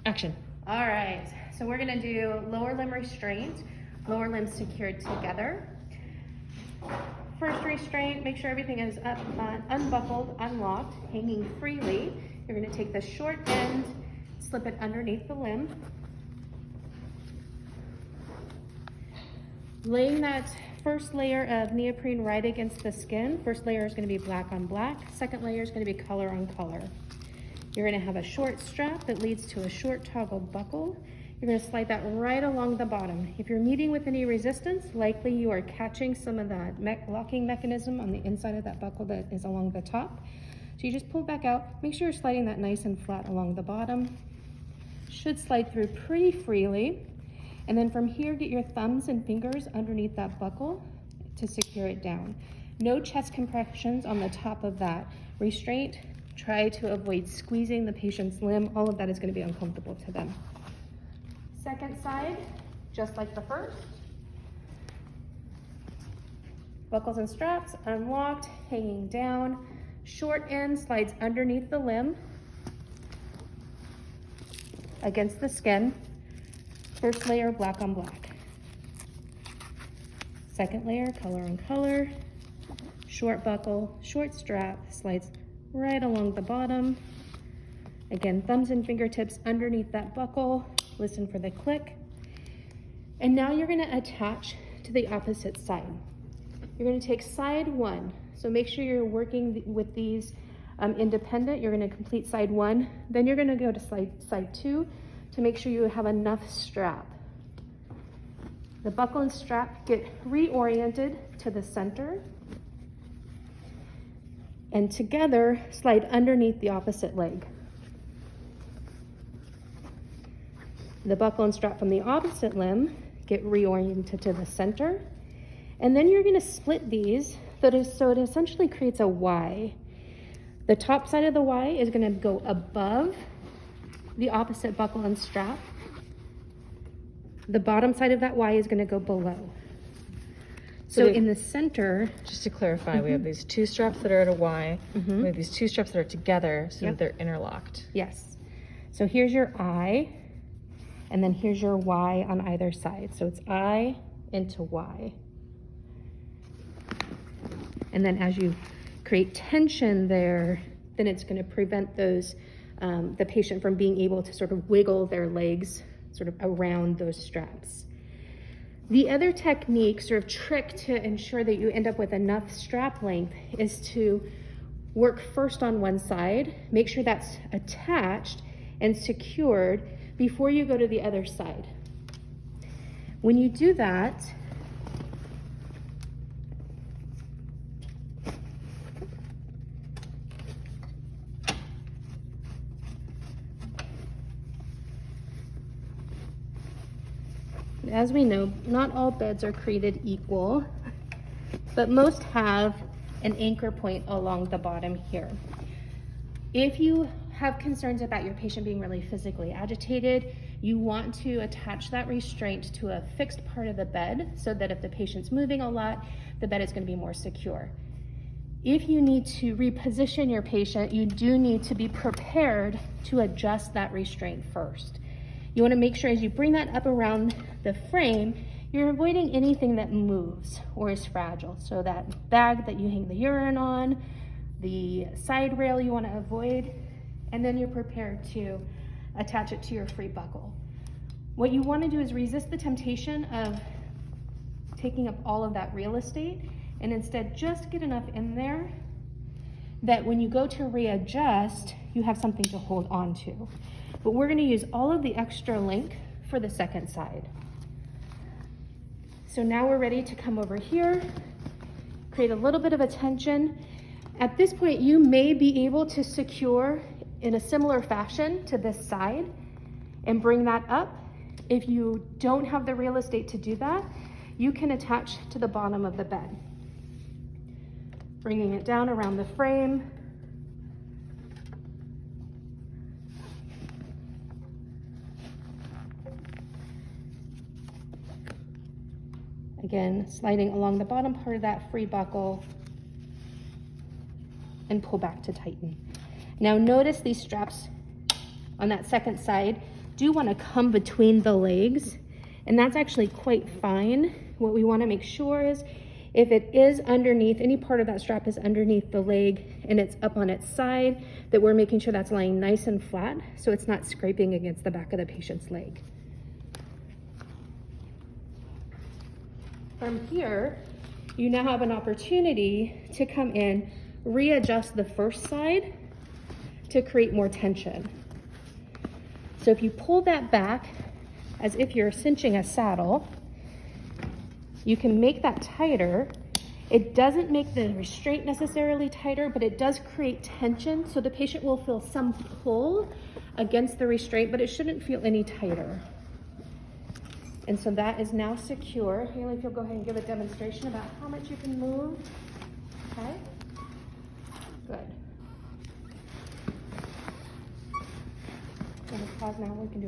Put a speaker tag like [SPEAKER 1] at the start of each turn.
[SPEAKER 1] Action.
[SPEAKER 2] All right, so we're gonna do lower limb restraint, lower limbs secured together. First restraint, make sure everything is up, unbuckled, unlocked, hanging freely. You're gonna take the short end, slip it underneath the limb. Laying that first layer of neoprene right against the skin. First layer is gonna be black on black. Second layer is gonna be color on color. You're gonna have a short strap that leads to a short toggle buckle. You're gonna slide that right along the bottom. If you're meeting with any resistance, likely you are catching some of that locking mechanism on the inside of that buckle that is along the top. So you just pull back out. Make sure you're sliding that nice and flat along the bottom. Should slide through pretty freely. And then from here, get your thumbs and fingers underneath that buckle to secure it down. No chest compressions on the top of that restraint. Try to avoid squeezing the patient's limb. All of that is going to be uncomfortable to them. Second side, just like the first. Buckles and straps unlocked, hanging down. Short end slides underneath the limb against the skin. First layer, black on black. Second layer, color on color. Short buckle, short strap, slides right along the bottom. Again, thumbs and fingertips underneath that buckle. Listen for the click. And now you're gonna attach to the opposite side. You're gonna take side one. So make sure you're working with these independent. You're gonna complete side one. Then you're gonna go to side two to make sure you have enough strap. The buckle and strap get reoriented to the center. And together, slide underneath the opposite leg. The buckle and strap from the opposite limb get reoriented to the center. And then you're gonna split these so it essentially creates a Y. The top side of the Y is gonna go above the opposite buckle and strap. The bottom side of that Y is gonna go below. So in the center,
[SPEAKER 1] just to clarify, we have these two straps that are at a Y. We have these two straps that are together so that they're interlocked.
[SPEAKER 2] Yes. So here's your I, and then here's your Y on either side. So it's I into Y. And then as you create tension there, then it's going to prevent those, the patient from being able to sort of wiggle their legs sort of around those straps. The other technique, sort of trick to ensure that you end up with enough strap length, is to work first on one side, make sure that's attached and secured before you go to the other side. When you do that, as we know, not all beds are created equal, but most have an anchor point along the bottom here. If you have concerns about your patient being really physically agitated, you want to attach that restraint to a fixed part of the bed so that if the patient's moving a lot, the bed is going to be more secure. If you need to reposition your patient, you do need to be prepared to adjust that restraint first. You want to make sure as you bring that up around the frame, you're avoiding anything that moves or is fragile. So that bag that you hang the urine on, the side rail you want to avoid, and then you're prepared to attach it to your free buckle. What you want to do is resist the temptation of taking up all of that real estate and instead just get enough in there that when you go to readjust, you have something to hold on to. But we're going to use all of the extra length for the second side. So now we're ready to come over here, create a little bit of a tension. At this point, you may be able to secure in a similar fashion to this side and bring that up. If you don't have the real estate to do that, you can attach to the bottom of the bed. Bringing it down around the frame. Again, sliding along the bottom part of that free buckle and pull back to tighten. Now notice these straps on that second side do want to come between the legs, and that's actually quite fine. What we want to make sure is if it is underneath, any part of that strap is underneath the leg and it's up on its side, that we're making sure that's lying nice and flat so it's not scraping against the back of the patient's leg. From here, you now have an opportunity to come in, readjust the first side to create more tension. So if you pull that back as if you're cinching a saddle, you can make that tighter. It doesn't make the restraint necessarily tighter, but it does create tension, so the patient will feel some pull against the restraint, but it shouldn't feel any tighter. And so that is now secure. Haley, if you'll go ahead and give a demonstration about how much you can move. Okay, good. I'm gonna pause now, we can do